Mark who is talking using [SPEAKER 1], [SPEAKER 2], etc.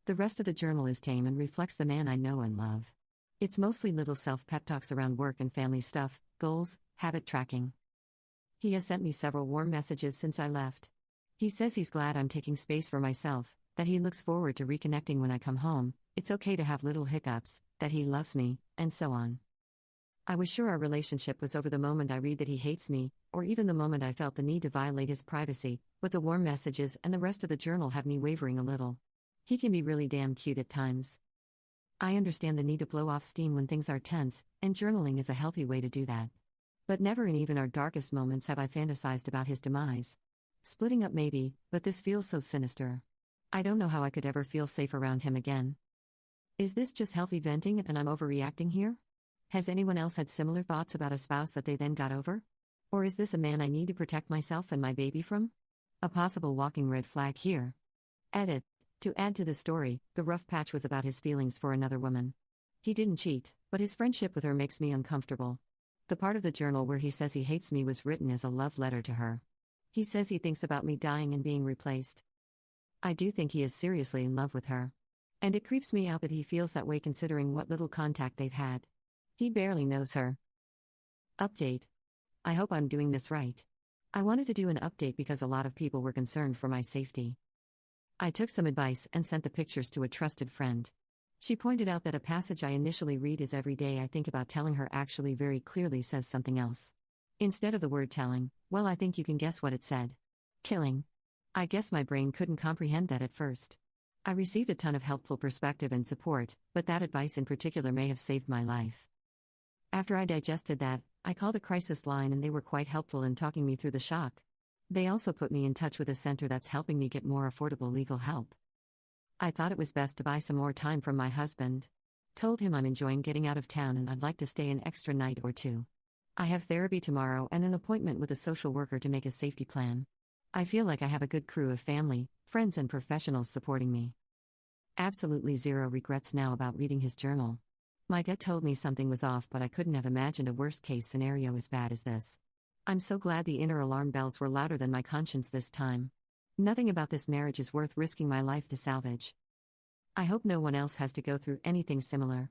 [SPEAKER 1] The rest of the journal is tame and reflects the man I know and love. It's mostly little self-pep talks around work and family stuff, goals, habit tracking. He has sent me several warm messages since I left. He says he's glad I'm taking space for myself, that he looks forward to reconnecting when I come home, it's okay to have little hiccups, that he loves me, and so on. I was sure our relationship was over the moment I read that he hates me, or even the moment I felt the need to violate his privacy, but the warm messages and the rest of the journal have me wavering a little. He can be really damn cute at times. I understand the need to blow off steam when things are tense, and journaling is a healthy way to do that. But never in even our darkest moments have I fantasized about his demise. Splitting up maybe, but this feels so sinister. I don't know how I could ever feel safe around him again. Is this just healthy venting and I'm overreacting here? Has anyone else had similar thoughts about a spouse that they then got over? Or is this a man I need to protect myself and my baby from? A possible walking red flag here. Edit. To add to the story, the rough patch was about his feelings for another woman. He didn't cheat, but his friendship with her makes me uncomfortable. The part of the journal where he says he hates me was written as a love letter to her. He says he thinks about me dying and being replaced. I do think he is seriously in love with her. And it creeps me out that he feels that way considering what little contact they've had. He barely knows her. Update. I hope I'm doing this right. I wanted to do an update because a lot of people were concerned for my safety. I took some advice and sent the pictures to a trusted friend. She pointed out that a passage I initially read is every day I think about telling her actually very clearly says something else. Instead of the word telling, well, I think you can guess what it said. Killing. I guess my brain couldn't comprehend that at first. I received a ton of helpful perspective and support, but that advice in particular may have saved my life. After I digested that, I called a crisis line and they were quite helpful in talking me through the shock. They also put me in touch with a center that's helping me get more affordable legal help. I thought it was best to buy some more time from my husband. Told him I'm enjoying getting out of town and I'd like to stay an extra night or two. I have therapy tomorrow and an appointment with a social worker to make a safety plan. I feel like I have a good crew of family, friends and professionals supporting me. Absolutely zero regrets now about reading his journal. My gut told me something was off, but I couldn't have imagined a worst-case scenario as bad as this. I'm so glad the inner alarm bells were louder than my conscience this time. Nothing about this marriage is worth risking my life to salvage. I hope no one else has to go through anything similar.